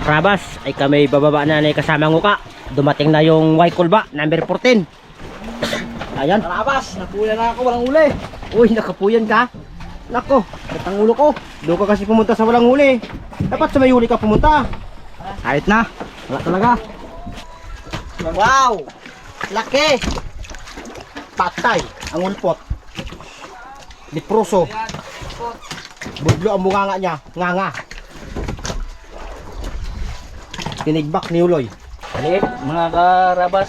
Krabas ay kami bababa na ni kasama nguka. Dumating na yung white kulba number 14. Ayan. Krabas, napuya na ako, walang huli. Uy, nakapuyan ka. Nako, ang ulo ko. Doon ka kasi pumunta sa walang huli. Dapat sa may huli ka pumunta. Kahit na. Wala talaga. Wow! Laki! Patay ang ulpot. Diproso. Budlo ang bunganga niya. Nganga. Tinigbak ni Uloy. Maliit, mga karabas.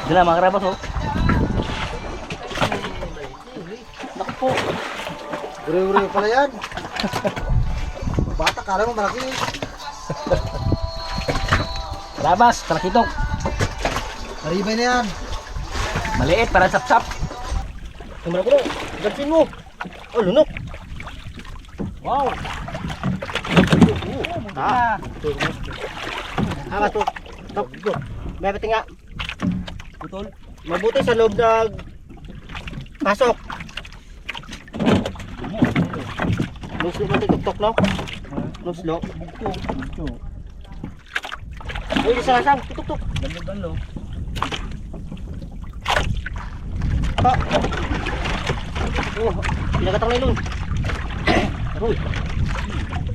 Ito na mga karabas, oh. Naku po. Ure-ure pala yan. Bata, kala mo malaki. Karabas, talakitok. Maribay na yan. Maliit, parang sap-sap. Tumara ko. Gansin mo. Oh, lunok. Wow. Ah. Hanga to. Top. May pati nga. Putol. Mabuti sa loob na pasok. Nuslo ba tuk-tok, no? Nuslo. Uy, isa lang. Tuk-tok. Galo-galo. Ah. Oh, pinagatang na ilong. Aroy.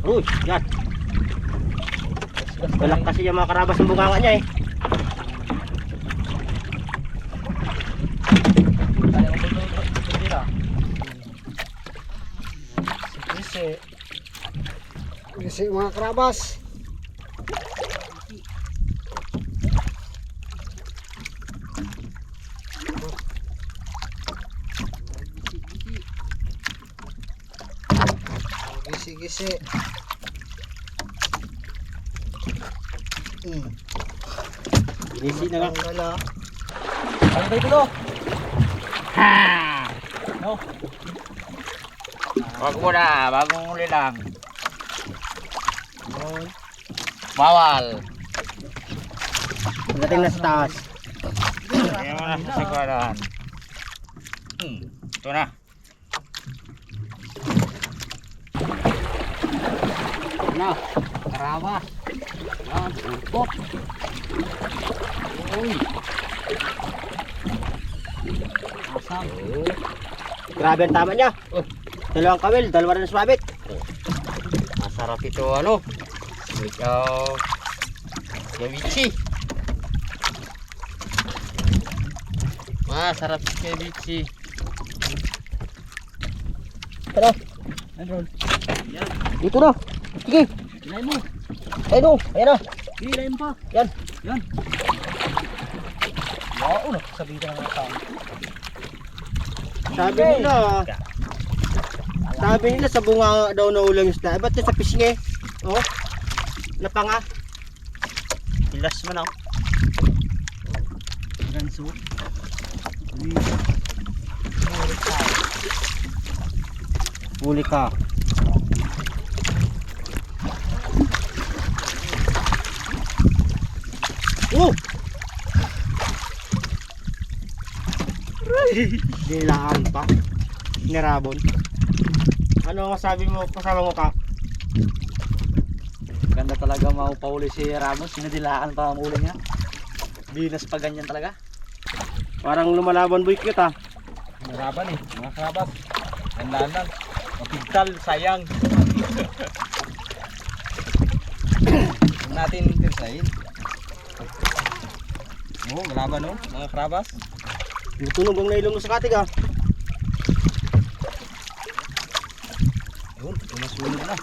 Aroy, yan. Galak kasi yung mga karabas ng bunganga niya eh. Kasi mga krabas. Gisi-gisi. Ginisi na nga. Wala. Ano tayo ito? Ha! No? Wag mo na, bagong huli lang. Bawal. Pagdating na sa taas. Ayan mo na sa sigurahan. Ito na. Na, karawas. Yan, ulpot. Uy. Asam. Grabe ang tama niya. Dalawang kawil, dalawa rin na sumabit. Masarap ito, ano? Ikaw. Ceviche. Masarap si ceviche. Tara. Andron. Dito na. Sige. Ilay mo. Ayun o. Ayan na. Ilay mo pa. Yan. Yan. Wow, sabihin ka ng kasama. Sabi nila sa bunga daw na ulang isda. Ba't sa pisngi? Oh. Napanga. Pilas man ako. Ganso. Huli ka. Oh! Dilaan pa. Nirabon. Ano ang masabi mo kasama mo ka? Ganda talaga maupauli si Ramos. Sinadilaan pa ang ulo niya. Dinas pa ganyan talaga. Parang lumalaban boy kita. Naraban eh. Mga karabas. Gandaan lang. Mapigtal. Sayang. Huwag natin tirsahin. Oo, malaban no. Mga karabas. Yung tunog ang nailong mo sa katig ah. Yun. Masunog na.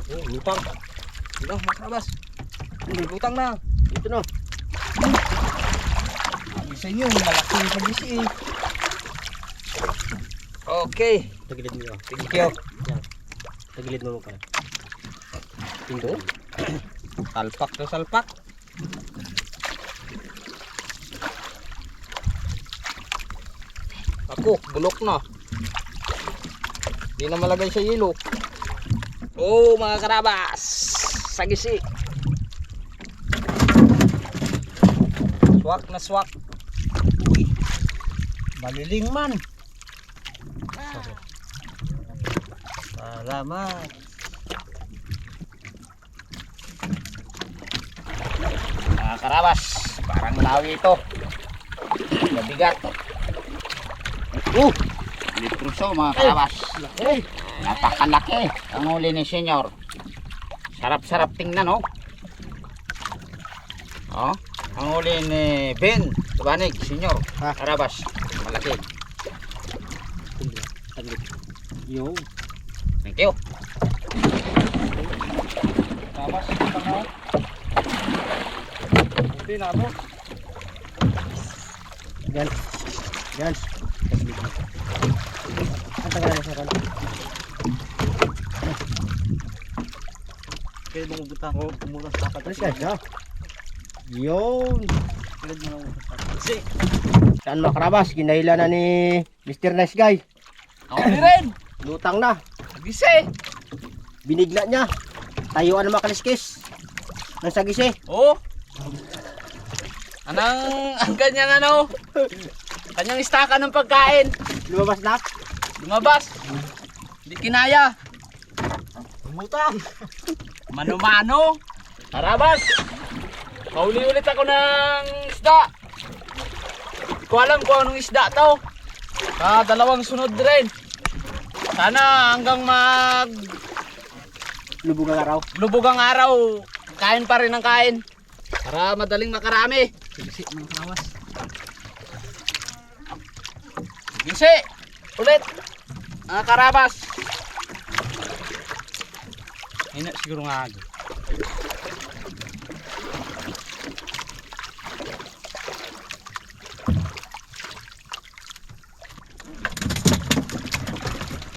Oh, lutang. Ito, mga karabas. Lutang na. Ito no. Isa inyo, malaki yung pag-isi eh. Okay. Tagilid mo. Thank you. Yan. Tagilid mo ka. Ito. Salpak to salpak. Ako, bulok na. Hindi na malagay sa yelo. Oh, mga karabas. Sagisi. Swak na swak. Uy. Maliling man. Salamat. Mga karabas, parang lawi ito. Mabigat. Litruso mga karabas. Laki. Napakalaki ang huli ni Senyor. Sarap-sarap tingnan, oh. Oh, ang huli ni Ben Tubanig, Senyor. Ha? Karabas, malaki. Yo. Thank you. Karabas, ito na. Buti na mo. Yan. Yan. Ang tagal na sa kan. Kaya mong butang ko, mura sa Alis guys, ha? Yun. Kasi, Saan mga karabas? Kinahila na ni Mr. Nice Guy. ako rin. Lutang na. Gisi. Binigla niya. Tayuan na makaliskis. Nang sagisi. Oh. Ang kanyang ano? Kanyang istaka ng pagkain. Lumabas na. Lumabas. Hindi kinaya. Umutang. Mano-mano. Karabas. Kauli ulit ako ng isda. Hindi ko alam kung anong isda to. Dalawang sunod rin. Sana hanggang Lubog ang araw. lubog ang araw, kain pa rin ang kain. Para madaling makarami. Gisi mga kawas. Gisi. Ulit. Mga karabas. Ina siguro nga ako.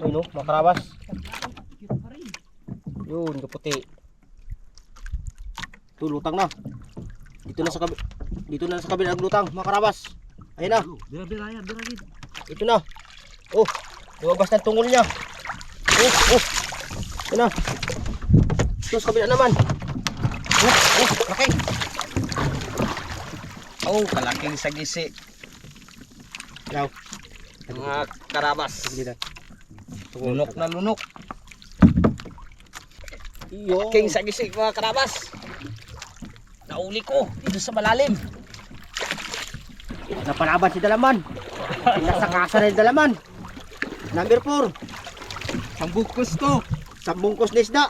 Ayun o, mga karabas. Yun, kaputi. Ito, lutang na. Dito na sa kabila ang lutang, mga karabas. Ayun na. Bira-bira yan, bira-bira. Ito na. Oh, lumabas na ang tungol niya. Oh. Ito na. Ito sa kabila naman. Laki. Oh, kalaking sagisi. Yaw. Mga karabas. Hindi na. Lunok na lunok. Iyo. King sagisi mga karabas. Nauli ko dito sa malalim. Napalaban si Dalaman. Pinasakasa na yung Dalaman. Number 4. Sambukos to. Sambungkos na isda.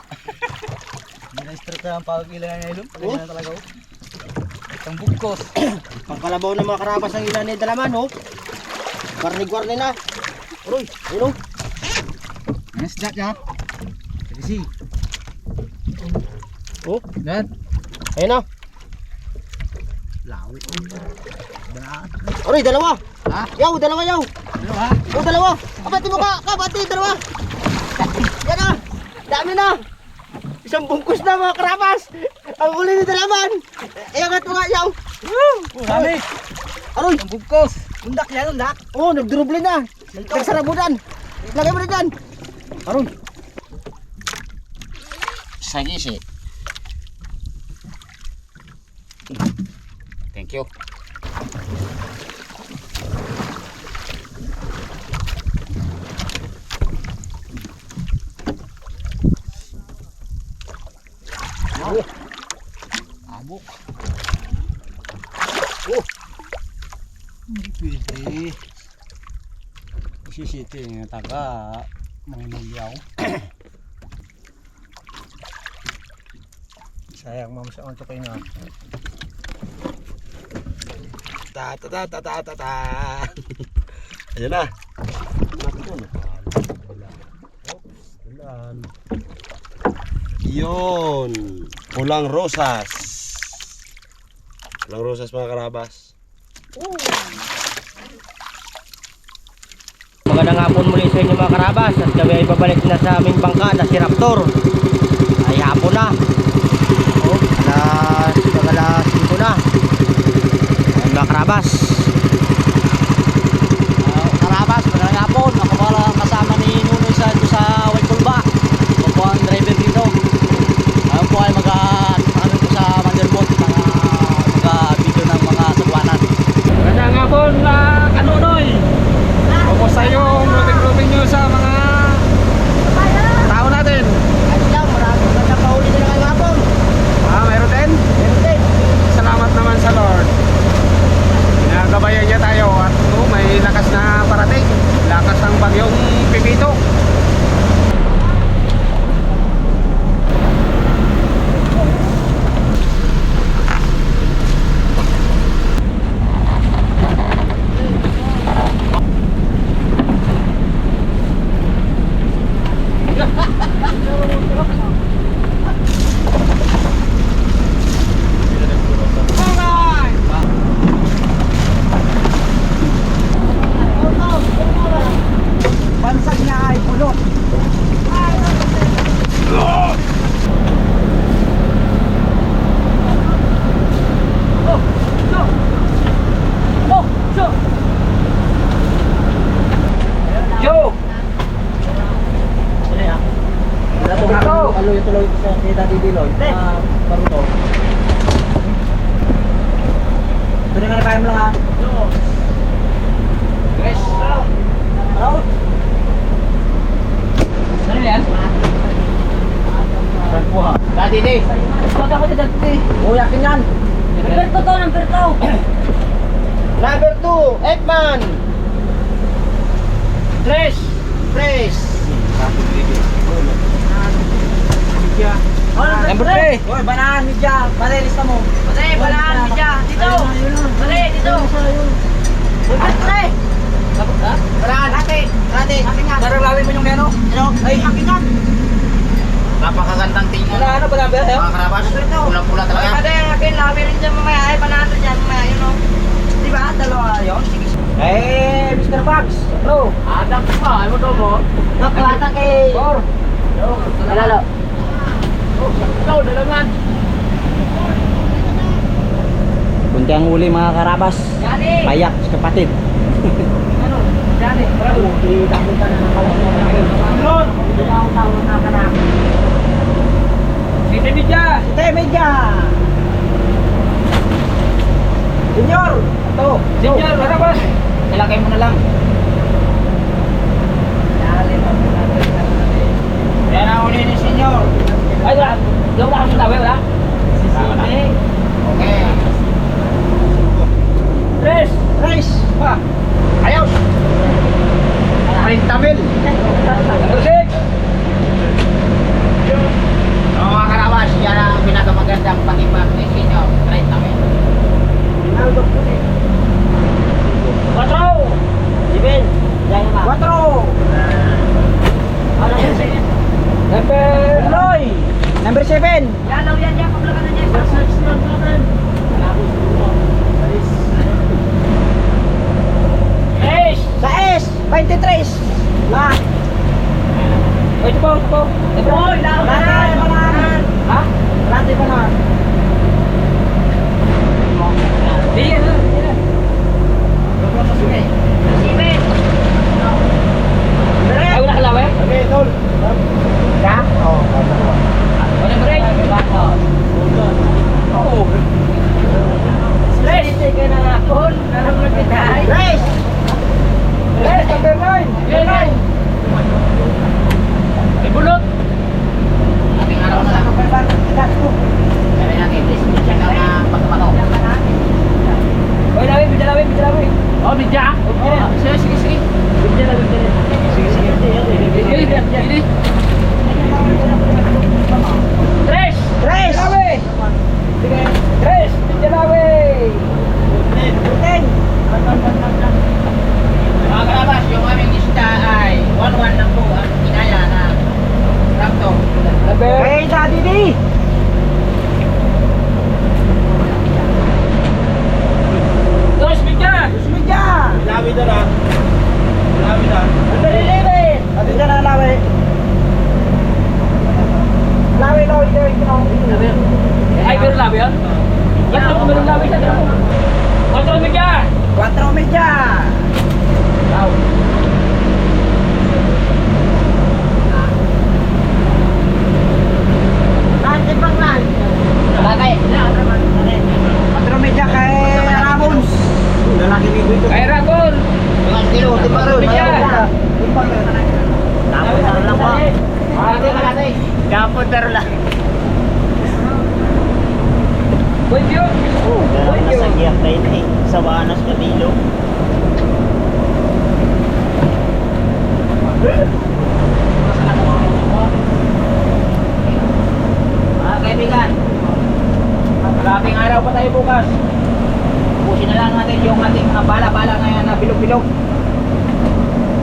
Minister ka ang pagkilangan niya ilong. Oh. Kaya talaga. Sambukos. Pangkalabaw ng mga karabas ang ilan ni Dalaman, oh. Warnig-warnig na. Uy, ayun oh. Ang isda niya. Sagisi. Oh, Yan. ayun na. Lawi. Aroy, dalawa. Ha? Yaw, dalawa yaw. Ano ha? Oh, dalawa. Kabati mo ka, kabati, dalawa. Yan na. Dami na. Isang bungkus na mga karabas. Ang uli ni Dalaman. Iangat mo nga yaw. Dami. Aroy. Sambukos. Undak yan, undak. Oh, nagdruble na. Nagsarabudan. Lagay mo na dyan. Aroy. Sagisi. Thank you. Abok. Hindi pwede. Sisiti nga taga Manginulyaw. Sayang ma'am sa onto kayo nga. Ta ta ta ta ta ta ta. Ayan na. Naku, napala. Oops, ulan. Yun. Pulang rosas. Pulang rosas mga karabas. Magandang hapon muli sa inyo mga karabas. At kami ay babalik na sa aming bangka na si Raptor. Ay hapon na. Oh, alas 5 na. Ay mga karabas. Karabas, magandang hapon. Ako pala kasama ni Nunoy sa White Kulba. Ako po ang driver ni Daddy Diloy. Paruto. Tuloy ka na kaya mo lang ha. Guys, Ano? ano yan? Dati di. Huwag ako dyan dati. Oo, yakin yan. Number 2 to, number 2. Number 2, Ekman. Tres. Number 3. Hoy, banahan media. Palilista mo. Pare, balahan mo dyan. Dito. Pare, dito. Pare. Paraan. Rati. Akin yan. Parang lawin mo yung meno. Ano? Ay, akin yan. Napakagandang tingnan. Wala ano, wala ba? Mga karabas, pulang-pula Ay, talaga. pare, akin. Labi rin dyan mamaya. Ay, banahan rin dyan mamaya. Yun o. Di ba? Dalawa yun. Sige. Eh, Mr. Bugs. Bro. Adak pa, ano to mo? Nakulata kay... Or. Alalo. Ikaw, dalaman. Kunti ang huli mga karabas. Yani. Payak sa kapatid. Ano? Yani. Itapon ka na ng kalang. Tawag na ka na. Site media. Senior. Ito. Senior, karabas. Ilagay mo na lang. Yan ang uli ni senyor. Ay, wala. Yung wala kang tawi, wala? Okay. Tres. Pa. Ayos. 30,000. Tusik. Oo, mga karabas, yan ang pinakamagandang pag-ibag ni senyor. 30,000. Quatro. Ibin. Yan naman. Quatro. Ano yan? Number Loy. Number 7. Yan, law yan. Yan, pablakan na niya. Sa S. 23. La. O, ito po. Oy, law na. Ha? Lati pa na. Di yan. Ibin. Ay, wala kalawe? Okay, tol. Ya? Oo. Wala break? Oo. Tres. Sige na nga. Kon. Karang magkitahay. Race! Race, number 9. Ibulot. Ating araw na lang. Kaya natin, dismission ka na pagpato. Oy, lawin, bidya lawin. Oh, bidya? Sige. Bidya lawin. Sige. Tres! Lawin! Sige. Tres! Bidya lawin! 10! Mga karabas, yung aming isda ay 1-1 lang po ang inaya na traktor. Number... Hey, Daddy D! Dos bidya! Lawi na na. Number 11! At dyan na lawin. Lawin. Ay, pero lawin yan? Yan ang meron lawin sa dito. 4 media! 4 media! Wow. Nanti pang lan. Bagay. 4 media kay Ramons. Lalaki ni Guito. Kay Ramon. Mga kilo, di pa rin. Media. Napunta lang po. Napunta lang. Wait yun. Wait yun. Giyak na yun eh. Sa Wanas, Camilo. Mga kaibigan, maraming araw pa tayo bukas. Pusin na lang natin yung ating mga bala-bala na yan na bilog-bilog.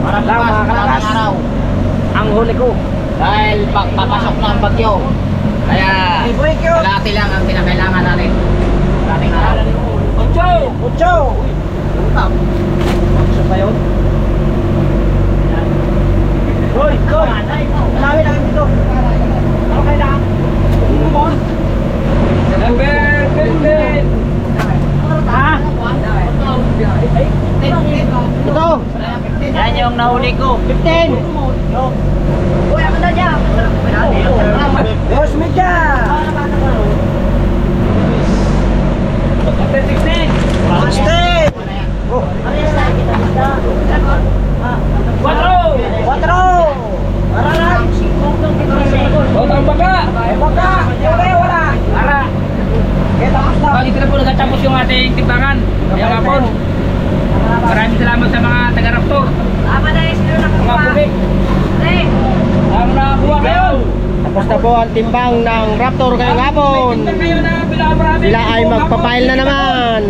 Para Lang, bukas, mga kalakas. maraming araw. Ang huli ko. Dahil papasok na ang bagyo. Kaya, kalahati lang ang kinakailangan natin. Maraming araw. Ocho! Utap. Isa pa yun? Hoy! Lawin lang dito. Ano kayo lang? Number 15! Ha? Ito! Yan yung nahuli ko. 15! Uy, ako na dyan. Dos media! tapos yung ating timbangan. Ngayong hapon. Maraming salamat sa mga taga-raptor. Tama na yung sino Mga nakakuha. pugi. Dali. Ang nakakuha ngayon. Tapos na po ang timbang ng Raptor ngayong hapon. May kayo na pinamarami. Sila ay magpapail na naman.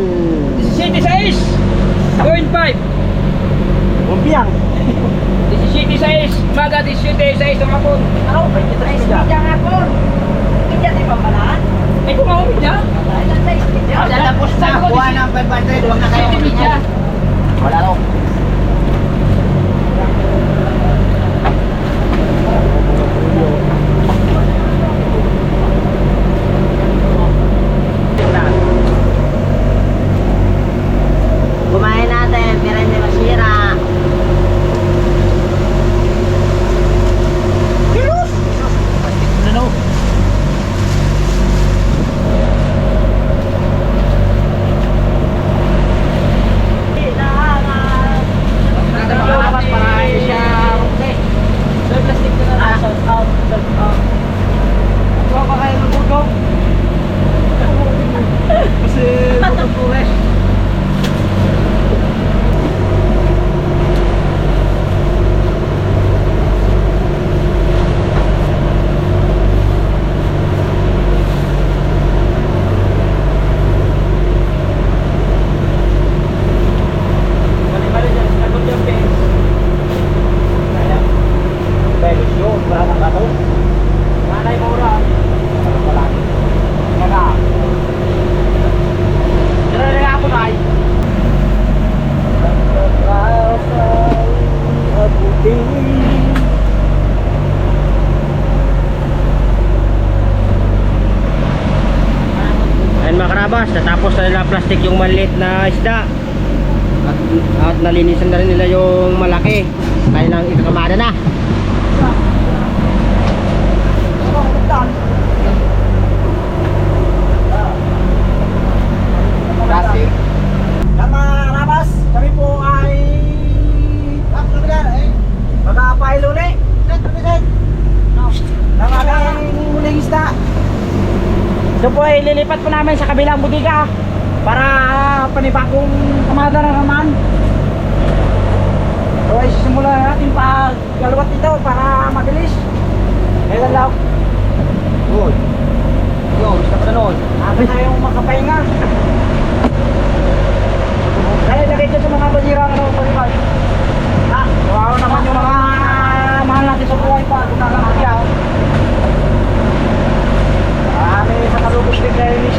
16.5. Bumpiang. 17.6. Umaga 17.6 ng hapon. Ako, 23 media nga po. Media di ba pala? Ay, kung ako media. Ilan sa media? Tapos na, kuha ng 500. Huwag na kayo media. Wala raw. Kumain natin, pero hindi masira. Ayan mga karabas, natapos na nila plastic yung maliit na isda. At nalinisan na rin nila yung malaki. Kaya lang ikakamada na. Plastic. Mga karabas, kami po ay mag-a-apply ulit. Ng aming muling isda. Ito po ay lilipat po namin sa kabilang budiga para panibagong kamada na naman. So ay simulan natin paggalawat ito para mabilis. Kailan lang? Good. Yo, gusto ko na noon. Atin tayong makapahinga. Kaya lagay ko sa mga basira ng palibag. Kawawa naman yung mga mahal natin sa buhay pa. Kung nakamakyaw. Marami sa kalubos din kayo ni